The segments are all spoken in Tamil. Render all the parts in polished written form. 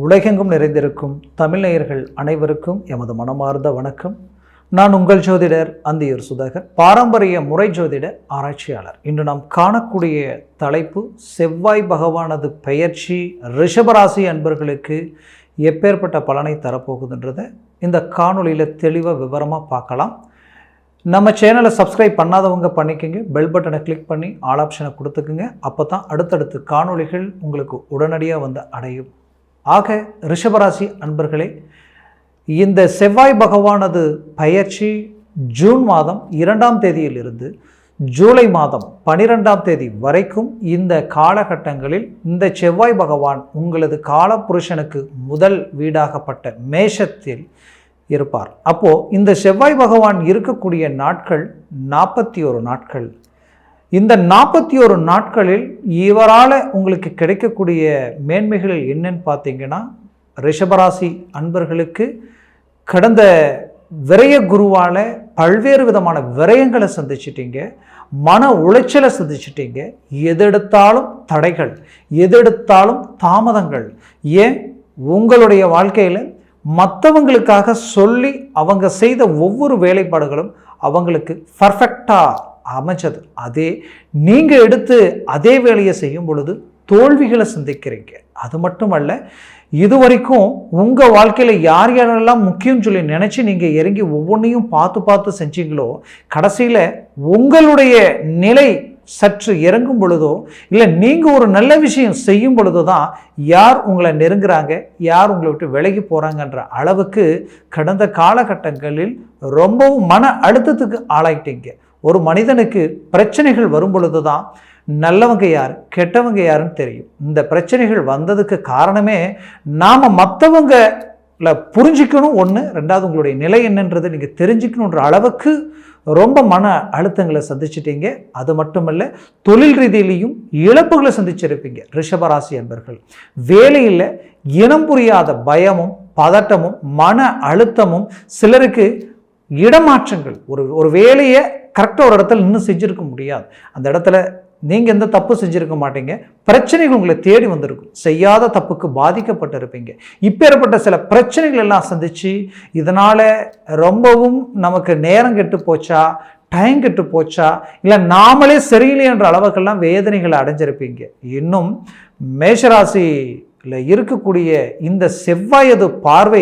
உலகெங்கும் நிறைந்திருக்கும் தமிழ் நேயர்கள் அனைவருக்கும் எமது மனமார்ந்த வணக்கம். நான் உங்கள் ஜோதிடர் அந்தியூர் சுதாகர், பாரம்பரிய முறை ஜோதிட ஆராய்ச்சியாளர். இன்று நாம் காணக்கூடிய தலைப்பு செவ்வாய் பகவானது பெயர்ச்சி ரிஷபராசி அன்பர்களுக்கு எப்பேற்பட்ட பலனை தரப்போகுதுன்றதை இந்த காணொலியில் தெளிவாக விவரமாக பார்க்கலாம். நம்ம சேனலை சப்ஸ்கிரைப் பண்ணாதவங்க பண்ணிக்கோங்க, பெல் பட்டனை கிளிக் பண்ணி ஆல் ஆப்ஷனை கொடுத்துக்குங்க. அப்போ தான் அடுத்தடுத்து காணொலிகள் உங்களுக்கு உடனடியாக வந்து அடையும். ஆக ரிஷபராசி அன்பர்களே, இந்த செவ்வாய் பகவானது பெயர்ச்சி ஜூன் மாதம் 2ஆம் தேதியிலிருந்து ஜூலை மாதம் 12ஆம் தேதி வரைக்கும் இந்த காலகட்டங்களில் இந்த செவ்வாய் பகவான் உங்களது காலபுருஷனுக்கு முதல் வீடாகப்பட்ட மேஷத்தில் இருப்பார். அப்போது இந்த செவ்வாய் பகவான் இருக்கக்கூடிய நாட்கள் 41 நாட்கள். இந்த 41 நாட்களில் இவரால் உங்களுக்கு கிடைக்கக்கூடிய மேன்மைகள் என்னன்னு பார்த்தீங்கன்னா, ரிஷபராசி அன்பர்களுக்கு கடந்த விரய குருவால் பல்வேறு விதமான விரயங்களை சந்திச்சிட்டீங்க, மன உளைச்சலை சந்திச்சிட்டீங்க. எதெடுத்தாலும் தடைகள், எதெடுத்தாலும் தாமதங்கள். ஏன் உங்களுடைய வாழ்க்கையில் மற்றவங்களுக்காக சொல்லி அவங்க செய்த ஒவ்வொரு வேலைப்பாடுகளும் அவங்களுக்கு பர்ஃபெக்டாக அமைச்சது. அதே நீங்கள் எடுத்து அதே வேலையை செய்யும் பொழுது தோல்விகளை சந்திக்கிறீங்க. அது மட்டுமல்ல, இதுவரைக்கும் உங்கள் வாழ்க்கையில் யார் யாரெல்லாம் முக்கியம்னு சொல்லி நினச்சி நீங்கள் இறங்கி ஒவ்வொன்றையும் பார்த்து செஞ்சீங்களோ, கடைசியில் உங்களுடைய நிலை சற்று இறங்கும் பொழுதோ, இல்லை நீங்கள் ஒரு நல்ல விஷயம் செய்யும் பொழுதோ தான் யார் உங்களை நெருங்குறாங்க, யார் உங்களை விட்டு விலகி போகிறாங்கன்ற அளவுக்கு கடந்த காலகட்டங்களில் ரொம்பவும் மன அழுத்தத்துக்கு ஆளாயிட்டீங்க. ஒரு மனிதனுக்கு பிரச்சனைகள் வரும் பொழுது தான் நல்லவங்க யார் கெட்டவங்க யாருன்னு தெரியும். இந்த பிரச்சனைகள் வந்ததுக்கு காரணமே நாம் மற்றவங்கள புரிஞ்சிக்கணும் ஒன்று, ரெண்டாவது உங்களுடைய நிலை என்னன்றதை நீங்கள் தெரிஞ்சுக்கணுன்ற அளவுக்கு ரொம்ப மன அழுத்தங்களை சந்திச்சிட்டீங்க. அது மட்டுமல்ல, தொழில் ரீதியிலையும் இழப்புகளை சந்திச்சிருப்பீங்க. ரிஷபராசி அன்பர்கள் வேலையில் இனம் புரியாத பயமும் பதட்டமும் மன அழுத்தமும், சிலருக்கு இடமாற்றங்கள், ஒரு வேலையை கரெக்டாக ஒரு இடத்துல இன்னும் செஞ்சுருக்க முடியாது. அந்த இடத்துல நீங்கள் எந்த தப்பு செஞ்சுருக்க மாட்டீங்க, பிரச்சனைகள் உங்களை தேடி வந்திருக்கும். செய்யாத தப்புக்கு பாதிக்கப்பட்டிருப்பீங்க. இப்பேற்பட்ட சில பிரச்சனைகள் எல்லாம் சந்தித்து இதனால் ரொம்பவும் நமக்கு நேரம் கெட்டு போச்சா, டைம் கெட்டு போச்சா, இல்லை நாமளே சரியில்லை என்ற அளவுக்கெல்லாம் வேதனைகளை அடைஞ்சிருப்பீங்க. இன்னும் மேஷராசியில் இருக்கக்கூடிய இந்த செவ்வாயது பார்வை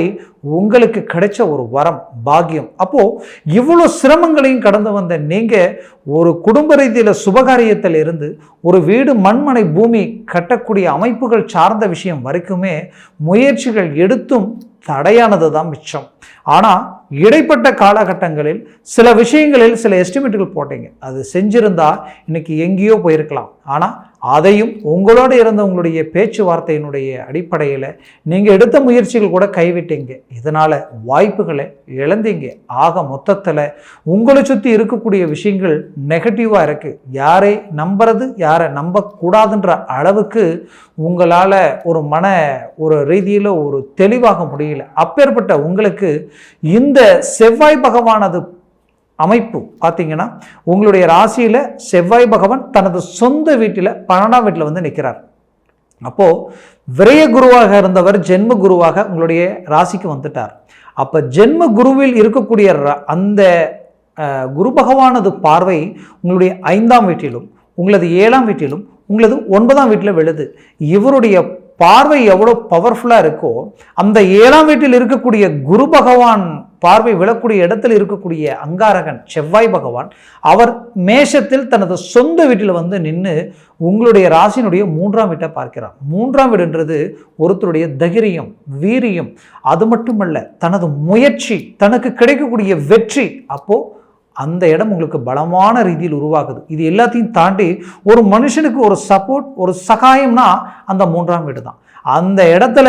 உங்களுக்கு கிடைச்ச ஒரு வரம், பாக்கியம். அப்போது இவ்வளோ சிரமங்களையும் கடந்து வந்த நீங்கள் ஒரு குடும்ப ரீதியில் சுபகாரியத்தில் இருந்து ஒரு வீடு மண்மனை பூமி கட்டக்கூடிய அமைப்புகள் சார்ந்த விஷயம் வரைக்குமே முயற்சிகள் எடுத்தும் தடையானது தான் மிச்சம். ஆனால் இடைப்பட்ட காலகட்டங்களில் சில விஷயங்களில் சில எஸ்டிமேட்டுகள் போட்டீங்க, அது செஞ்சிருந்தா இன்னைக்கு எங்கேயோ போயிருக்கலாம். ஆனால் அதையும் உங்களோடு இருந்த உங்களுடைய பேச்சுவார்த்தையினுடைய அடிப்படையில் நீங்கள் எடுத்த முயற்சிகள் கூட கைவிட்டீங்க. இதனால் வாய்ப்புகளை இழந்தீங்க. ஆக மொத்தத்தில் உங்களை சுற்றி இருக்கக்கூடிய விஷயங்கள் நெகட்டிவாக இருக்குது. யாரை நம்புறது யாரை நம்பக்கூடாதுன்ற அளவுக்கு உங்களால் ஒரு ரீதியில் ஒரு தெளிவாக முடியல. அப்பேற்பட்ட உங்களுக்கு இந்த செவ்வாய் பகவானது அமைப்பு பார்த்தீங்கன்னா, உங்களுடைய ராசியில் செவ்வாய் பகவான் தனது சொந்த வீட்டில் 12ஆம் வீட்டில் வந்து நிற்கிறார். அப்போது விரய குருவாக இருந்தவர் ஜென்ம குருவாக உங்களுடைய ராசிக்கு வந்துட்டார். அப்போ ஜென்ம குருவில் இருக்கக்கூடிய அந்த குரு பகவானது பார்வை உங்களுடைய 5ஆம் வீட்டிலும் உங்களது 7ஆம் வீட்டிலும் உங்களது 9ஆம் வீட்டில் விழுது. இவருடைய பார்வை எவ்வளோ பவர்ஃபுல்லாக இருக்கோ, அந்த 7ஆம் வீட்டில் இருக்கக்கூடிய குரு பகவான் பார்வை விழக்கூடிய இடத்தில் இருக்கக்கூடிய அங்காரகன் செவ்வாய் பகவான் அவர் மேஷத்தில் தனது சொந்த வீட்டில் வந்து நின்று உங்களுடைய ராசியினுடைய 3ஆம் வீட்டை பார்க்கிறார். 3ஆம் வீடுன்றது ஒருத்தருடைய தைரியம், வீரியம், அது மட்டுமல்ல தனது முயற்சி, தனக்கு கிடைக்கக்கூடிய வெற்றி. அப்போது அந்த இடம் உங்களுக்கு பலமான ரீதியில் உருவாகுது. இது எல்லாத்தையும் தாண்டி ஒரு மனுஷனுக்கு ஒரு சப்போர்ட், ஒரு சகாயம்னா அந்த 3ஆம் வீடு தான். அந்த இடத்துல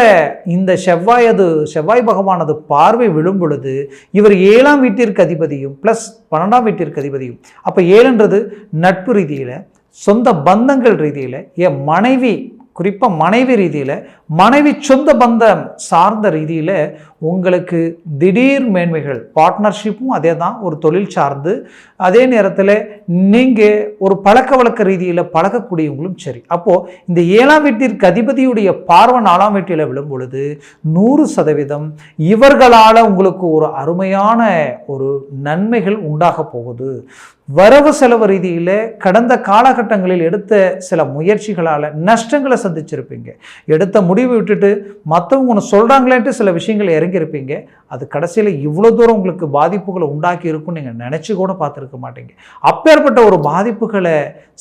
இந்த செவ்வாய் பகவானது பார்வை விழும் பொழுது இவர் 7ஆம் வீட்டிற்கு அதிபதியும் ப்ளஸ் 12ஆம் வீட்டிற்கு அதிபதியும். அப்போ 7ன்றது நட்பு ரீதியில், சொந்த பந்தங்கள் ரீதியில், என் மனைவி குறிப்பாக மனைவி ரீதியில், மனைவி சொந்த பந்தம் சார்ந்த ரீதியில் உங்களுக்கு திடீர் மேன்மைகள், பார்ட்னர்ஷிப்பும் அதே தான், ஒரு தொழில் சார்ந்து, அதே நேரத்தில் நீங்கள் ஒரு பழக்க வழக்க ரீதியில் பழகக்கூடியவங்களும் சரி. அப்போது இந்த 7ஆம் வீட்டிற்கு அதிபதியுடைய பார்வை 4ஆம் வீட்டில் விழும் பொழுது 100% இவர்களால் உங்களுக்கு ஒரு அருமையான ஒரு நன்மைகள் உண்டாக போகுது. வரவு செலவு ரீதியில் கடந்த காலகட்டங்களில் எடுத்த சில முயற்சிகளால் நஷ்டங்களை சந்திச்சிருப்பீங்க. எடுத்த முடிவு விட்டுட்டு மற்றவங்க ஒன்று சொல்கிறாங்களேன்ட்டு சில விஷயங்கள் இறங்கியிருப்பீங்க. அது கடைசியில் இவ்வளோ தூரம் உங்களுக்கு பாதிப்புகளை உண்டாக்கி இருக்கும்னு நீங்கள் நினச்சி கூட பார்த்துருக்க மாட்டீங்க. அப்பேற்பட்ட ஒரு பாதிப்புகளை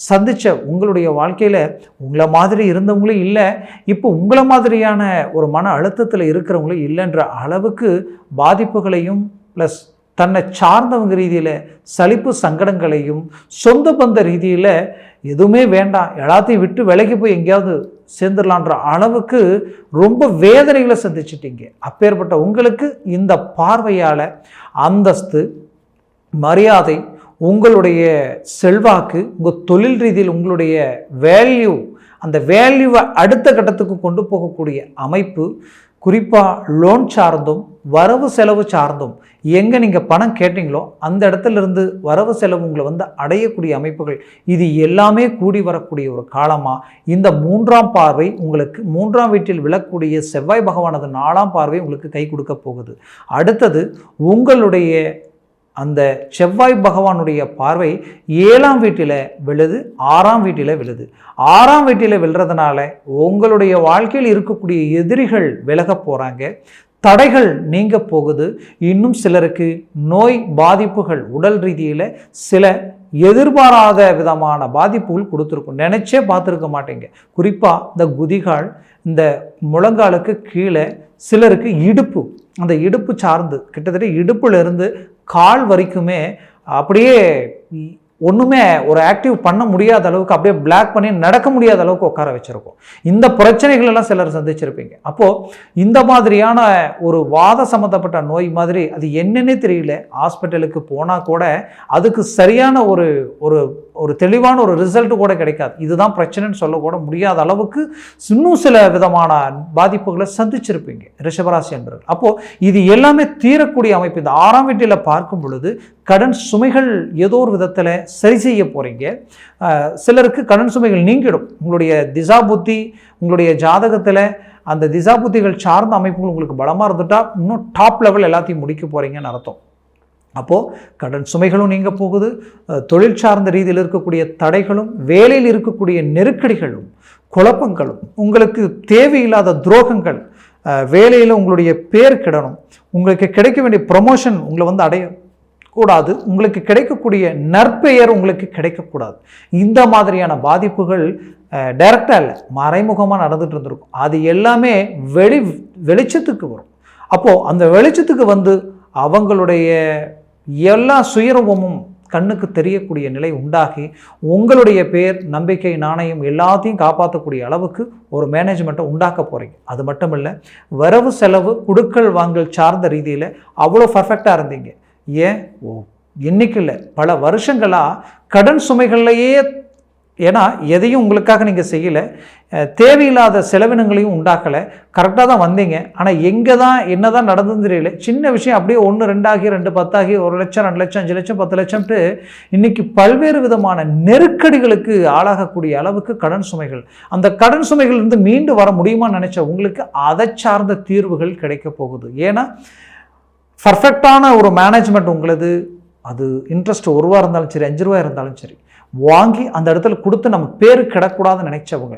சந்தித்த உங்களுடைய வாழ்க்கையில் உங்களை மாதிரி இருந்தவங்களும் இல்லை, இப்போ உங்களை மாதிரியான ஒரு மன அழுத்தத்தில் இருக்கிறவங்களும் இல்லைன்ற அளவுக்கு பாதிப்புகளையும் ப்ளஸ் தன்னை சார்ந்தவங்க ரீதியில் சலிப்பு சங்கடங்களையும், சொந்த பந்த ரீதியில் எதுவுமே வேண்டாம் எல்லாத்தையும் விட்டு விலகி போய் எங்கேயாவது சேர்ந்துடலான்ற அளவுக்கு ரொம்ப வேதனைகளை சந்திச்சிட்டீங்க. அப்பேற்பட்ட உங்களுக்கு இந்த பார்வையால் அந்தஸ்து, மரியாதை, உங்களுடைய செல்வாக்கு, உங்கள் தொழில் ரீதியில் உங்களுடைய வேல்யூ, அந்த வேல்யூவை அடுத்த கட்டத்துக்கு கொண்டு போகக்கூடிய அமைப்பு, குறிப்பாக லோன் சார்ந்தும் வரவு செலவு சார்ந்தும் எங்கே நீங்கள் பணம் கேட்டீங்களோ அந்த இடத்துல இருந்து வரவு செலவு உங்களை அடையக்கூடிய அமைப்புகள், இது எல்லாமே கூடி வரக்கூடிய ஒரு காலமாக இந்த 3ஆம் பார்வை உங்களுக்கு 3ஆம் வீட்டில் விழக்கூடிய செவ்வாய் பகவானது 4ஆம் பார்வை உங்களுக்கு கை கொடுக்க போகுது. அடுத்தது உங்களுடைய அந்த செவ்வாய் பகவானுடைய பார்வை 7ஆம் வீட்டில் விழுது, 6ஆம் வீட்டில் விழுது. 6ஆம் வீட்டில் விழுறதுனால உங்களுடைய வாழ்க்கையில் இருக்கக்கூடிய எதிரிகள் விலக போகிறாங்க, தடைகள் நீங்க போகுது. இன்னும் சிலருக்கு நோய் பாதிப்புகள், உடல் ரீதியில் சில எதிர்பாராத விதமான பாதிப்புகள் கொடுத்துருக்கும், நினைச்சே பார்த்துருக்க மாட்டீங்க. குறிப்பாக இந்த குதிகால், இந்த முழங்காலுக்கு கீழே சிலருக்கு இடுப்பு, அந்த இடுப்பு சார்ந்து கிட்டத்தட்ட இடுப்புலேருந்து கால் வரைக்குமே அப்படியே ஒன்றுமே ஒரு ஆக்டிவ் பண்ண முடியாத அளவுக்கு அப்படியே பிளாக் பண்ணி நடக்க முடியாத அளவுக்கு உட்கார வச்சுருக்கோம். இந்த பிரச்சனைகள் எல்லாம் சிலர் சந்திச்சிருப்பீங்க. அப்போது இந்த மாதிரியான ஒரு வாத சம்மந்தப்பட்ட நோய் மாதிரி அது என்னன்னே தெரியல, ஹாஸ்பிட்டலுக்கு போனால் கூட அதுக்கு சரியான ஒரு ஒரு ஒரு தெளிவான ஒரு ரிசல்ட் கூட கிடைக்காது. இதுதான் பிரச்சனைன்னு சொல்லக்கூட முடியாத அளவுக்கு இன்னும் சில விதமான பாதிப்புகளை சந்திச்சிருப்பீங்க ரிஷபராசி என்பவர்கள். அப்போது இது எல்லாமே தீரக்கூடிய அமைப்பு இந்த 6ஆம் வீட்டில் பார்க்கும் பொழுது கடன் சுமைகள் ஏதோ ஒரு விதத்தில் சரி செய்ய போகிறீங்க. சிலருக்கு கடன் சுமைகள் நீங்கிடும். உங்களுடைய திசா புத்தி, உங்களுடைய ஜாதகத்தில் அந்த திசா புத்திகள் சார்ந்த அமைப்புகள் உங்களுக்கு பலமாக இருந்துட்டா இன்னும் டாப் லெவல் எல்லாத்தையும் முடிக்க போகிறீங்கன்னு அர்த்தம். அப்போது கடன் சுமைகளும் நீங்க போகுது, தொழில் சார்ந்த ரீதியில் இருக்கக்கூடிய தடைகளும், வேலையில் இருக்கக்கூடிய நெருக்கடிகளும், குழப்பங்களும், உங்களுக்கு தேவையில்லாத துரோகங்கள், வேலையில் உங்களுடைய பேர் கிடணும், உங்களுக்கு கிடைக்க வேண்டிய ப்ரமோஷன் உங்களை அடைய கூடாது, உங்களுக்கு கிடைக்கக்கூடிய நற்பெயர் உங்களுக்கு கிடைக்கக்கூடாது. இந்த மாதிரியான பாதிப்புகள் டைரக்டாக இல்லை, மறைமுகமாக நடந்துட்டு இருந்திருக்கும். அது எல்லாமே வெளிச்சத்துக்கு வரும். அப்போது அந்த வெளிச்சத்துக்கு அவங்களுடைய எல்லா சுயரூபமும் கண்ணுக்கு தெரியக்கூடிய நிலை உண்டாகி உங்களுடைய பேர், நம்பிக்கை, நாணயம் எல்லாத்தையும் காப்பாற்றக்கூடிய அளவுக்கு ஒரு மேனேஜ்மெண்ட்டை உண்டாக்க போகிறீங்க. அது மட்டும் இல்லை, வரவு செலவு கொடுக்கல் வாங்கல் சார்ந்த ரீதியில் அவ்வளோ பர்ஃபெக்டாக இருந்தீங்க. ஏன் இன்னைக்கு இல்லை, பல வருஷங்களாக கடன் சுமைகள்லையே, ஏன்னா எதையும் உங்களுக்காக நீங்கள் செய்யலை, தேவையில்லாத செலவினங்களையும் உண்டாக்கலை, கரெக்டாக தான் வந்தீங்க. ஆனால் எங்கே தான் என்ன தான் நடந்ததுன்னு தெரியல, சின்ன விஷயம் அப்படியே 1 2 ஆகி 2 10 ஆகி 1 லட்சம் 2 லட்சம் 5 லட்சம் 10 லட்சம்ட்டு இன்னைக்கு பல்வேறு விதமான நெருக்கடிகளுக்கு ஆளாகக்கூடிய அளவுக்கு கடன் சுமைகள். அந்த கடன் சுமைகள் இருந்து மீண்டு வர முடியுமான்னு நினைச்ச உங்களுக்கு அதை சார்ந்த தீர்வுகள் கிடைக்க போகுது. ஏன்னா பர்ஃபெக்டான ஒரு மேனேஜ்மெண்ட் உங்களது, அது இன்ட்ரெஸ்ட் 1 ரூபா இருந்தாலும் சரி 5 ரூபா இருந்தாலும் சரி வாங்கி அந்த இடத்துல கொடுத்து நம்ம பேர் கிடக்கூடாதுன்னு நினைச்சவங்க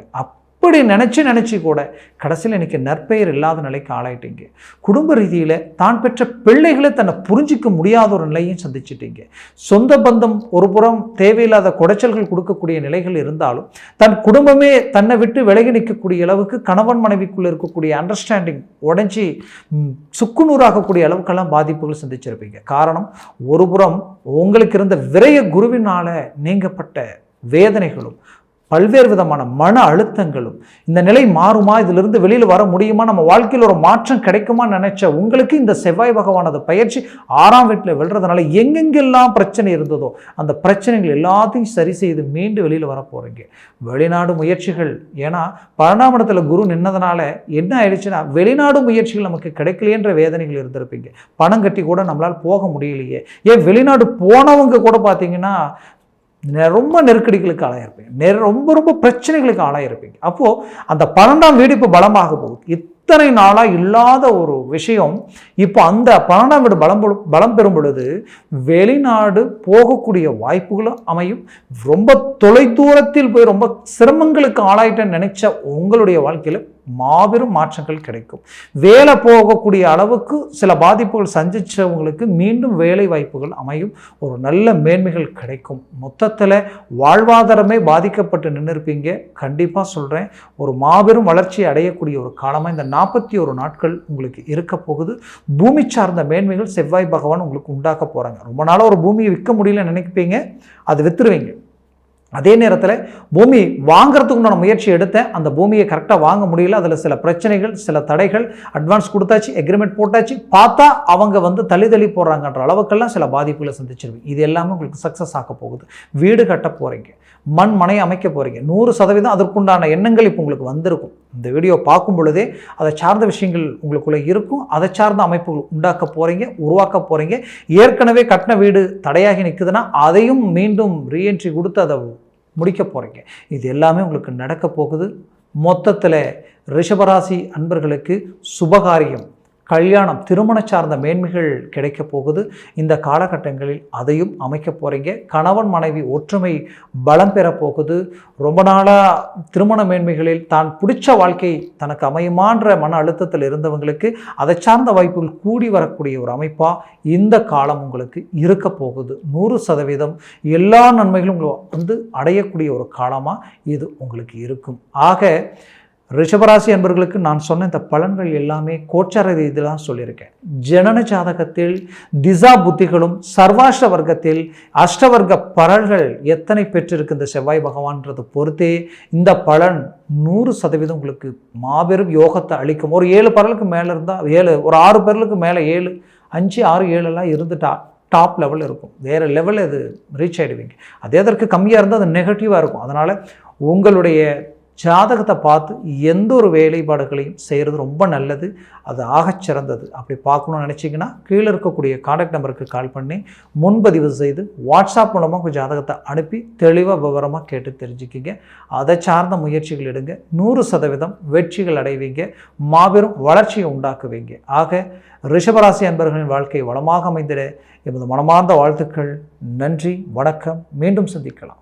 அப்படி நினச்சி கூட கடைசியில் இன்றைக்கி நற்பெயர் இல்லாத நிலைக்கு ஆளாயிட்டீங்க. குடும்ப ரீதியில் தான் பெற்ற பிள்ளைகளை தன்னை புரிஞ்சிக்க முடியாத ஒரு நிலையும் சந்திச்சிட்டீங்க. சொந்த பந்தம் ஒரு புறம் தேவையில்லாத குடைச்சல்கள் கொடுக்கக்கூடிய நிலைகள் இருந்தாலும் தன் குடும்பமே தன்னை விட்டு விலகி நிற்கக்கூடிய அளவுக்கு கணவன் மனைவிக்குள்ளே இருக்கக்கூடிய அண்டர்ஸ்டாண்டிங் உடைஞ்சி சுக்குநூறாகக்கூடிய அளவுக்கெல்லாம் பாதிப்புகள் சந்திச்சிருப்பீங்க. காரணம், ஒரு புறம் உங்களுக்கு இருந்த விரய குருவினால் நீங்கப்பட்ட வேதனைகளும் பல்வேறு விதமான மன அழுத்தங்களும், இந்த நிலை மாறுமா, இதிலிருந்து வெளியில் வர முடியுமா, நம்ம வாழ்க்கையில் ஒரு மாற்றம் கிடைக்குமான்னு நினைச்ச உங்களுக்கு இந்த செவ்வாய் பகவானது பயிற்சி 6ஆம் வீட்டில் வெல்றதுனால எங்கெங்கெல்லாம் பிரச்சனை இருந்ததோ அந்த பிரச்சனைகள் எல்லாத்தையும் சரி செய்து மீண்டு வெளியில் வர போகிறீங்க. வெளிநாடு முயற்சிகள், ஏன்னா 12ஆம் இடத்துல குரு நின்னதுனால என்ன ஆயிடுச்சுன்னா வெளிநாடு முயற்சிகள் நமக்கு கிடைக்கலையென்ற வேதனைகள் இருந்திருப்பீங்க. பணம் கட்டி கூட நம்மளால் போக முடியலையே. ஏன் வெளிநாடு போனவங்க கூட பார்த்தீங்கன்னா ரொம்ப நெருக்கடிகளுக்கு ஆளாயிருப்பீங்க, ரொம்ப பிரச்சனைகளுக்கு ஆளாயிருப்பீங்க. அப்போது அந்த 12ஆம் வீடு இப்போ பலமாக போகுது. இத்தனை நாளாக இல்லாத ஒரு விஷயம் இப்போ அந்த 12ஆம் வீடு பலம் பெறும் பொழுது வெளிநாடு போகக்கூடிய வாய்ப்புகளும் அமையும். ரொம்ப தொலைதூரத்தில் போய் ரொம்ப சிரமங்களுக்கு ஆளாயிட்டேன்னு நினைச்ச உங்களுடைய வாழ்க்கையில் மாபெரும் மாற்றங்கள் கிடைக்கும். வேலை போகக்கூடிய அளவுக்கு சில பாதிப்புகள் சந்திச்சவங்களுக்கு மீண்டும் வேலை வாய்ப்புகள் அமையும். ஒரு நல்ல மேன்மைகள் கிடைக்கும். மொத்தத்தில் வாழ்வாதாரமே பாதிக்கப்பட்டு நின்றுருப்பீங்க. கண்டிப்பாக சொல்கிறேன், ஒரு மாபெரும் வளர்ச்சி அடையக்கூடிய ஒரு காலமாக இந்த 41 நாட்கள் உங்களுக்கு இருக்க போகுது. பூமி சார்ந்த மேன்மைகள் செவ்வாய் பகவான் உங்களுக்கு உண்டாக்க போகிறாங்க. ரொம்ப நாளாக ஒரு பூமியை விற்க முடியலன்னு நினைப்பீங்க, அது விற்றுருவீங்க. அதே நேரத்தில் பூமி வாங்கிறதுக்கு நான் முயற்சி எடுத்தேன், அந்த பூமியை கரெக்டாக வாங்க முடியல, அதில் சில பிரச்சனைகள், சில தடைகள், அட்வான்ஸ் கொடுத்தாச்சு, எக்ரிமெண்ட் போட்டாச்சு, பார்த்தா அவங்க தள்ளி போடுறாங்கன்ற அளவுக்கெல்லாம் சில பாதிப்புகளை சந்திச்சிருவீங்க. இது எல்லாமே உங்களுக்கு சக்ஸஸ் ஆக போகுது. வீடு கட்ட போகிறீங்க, மனை அமைக்க போகிறீங்க. 100% அதற்குண்டான எண்ணங்கள் இப்போ உங்களுக்கு வந்திருக்கும். இந்த வீடியோ பார்க்கும் பொழுதே அதை சார்ந்த விஷயங்கள் உங்களுக்குள்ளே இருக்கும். அதை சார்ந்த அமைப்புகள் உண்டாக்க போகிறீங்க, உருவாக்க போகிறீங்க. ஏற்கனவே கட்டின வீடு தடையாகி நிற்குதுன்னா அதையும் மீண்டும் ரீஎன்ட்ரி கொடுத்து அதை முடிக்க போகிறீங்க. இது எல்லாமே உங்களுக்கு நடக்க போகுது. மொத்தத்தில் ரிஷபராசி அன்பர்களுக்கு சுபகாரியம், கல்யாணம், திருமண சார்ந்த மேன்மைகள் கிடைக்க போகுது. இந்த காலகட்டங்களில் அதையும் அமைக்க போகிறீங்க. கணவன் மனைவி ஒற்றுமை பலம் பெற போகுது. ரொம்ப நாளாக திருமண மேன்மைகளில் தான் பிடிச்ச வாழ்க்கை தனக்கு அமையுமான்ற மன அழுத்தத்தில் இருந்தவங்களுக்கு அதை சார்ந்த வாய்ப்புகள் கூடி வரக்கூடிய ஒரு அமைப்பாக இந்த காலம் உங்களுக்கு இருக்க போகுது. 100% எல்லா நன்மைகளும் உங்களை அடையக்கூடிய ஒரு காலமாக இது உங்களுக்கு இருக்கும். ஆக ரிஷபராசி அன்பர்களுக்கு நான் சொன்ன இந்த பலன்கள் எல்லாமே கோச்சார ரீதியில்தான் சொல்லியிருக்கேன். ஜனன ஜாதகத்தில் திசா புத்திகளும் சர்வாஷ்ட வர்க்கத்தில் அஷ்டவர்க்க பலன்கள் எத்தனை பெற்றிருக்கு இந்த செவ்வாய் பகவான்ன்றதை பொறுத்தே இந்த பலன் 100% உங்களுக்கு மாபெரும் யோகத்தை அளிக்கும். ஒரு 7 பரலுக்கு மேலே இருந்தால் 7, ஒரு 6 பரலுக்கு மேலே 7, 5, 6, 7 இருந்துட்டா டாப் லெவலில் இருக்கும். வேறு லெவலில் அது ரீச் ஆகிடுவீங்க. அதே அதற்கு கம்மியாக இருந்தால் அது நெகட்டிவாக இருக்கும். அதனால் உங்களுடைய ஜாதகத்தை பார்த்து எந்த ஒரு வேலைப்பாடுகளையும் செய்கிறது ரொம்ப நல்லது. அது ஆகச்சிறந்தது. அப்படி பார்க்கணும்னு நினச்சிங்கன்னா கீழே இருக்கக்கூடிய கான்டாக்ட் நம்பருக்கு கால் பண்ணி முன்பதிவு செய்து வாட்ஸ்அப் மூலமாக உங்கள் ஜாதகத்தை அனுப்பி தெளிவாக விவரமாக கேட்டு தெரிஞ்சுக்கிங்க. அதை சார்ந்த முயற்சிகள் எடுங்க. 100% வெற்றிகள் அடைவீங்க. மாபெரும் வளர்ச்சியை உண்டாக்குவீங்க. ஆக ரிஷபராசி அன்பர்களின் வாழ்க்கை வளமாக அமைந்திட எமது மனமார்ந்த வாழ்த்துக்கள். நன்றி, வணக்கம். மீண்டும் சந்திக்கலாம்.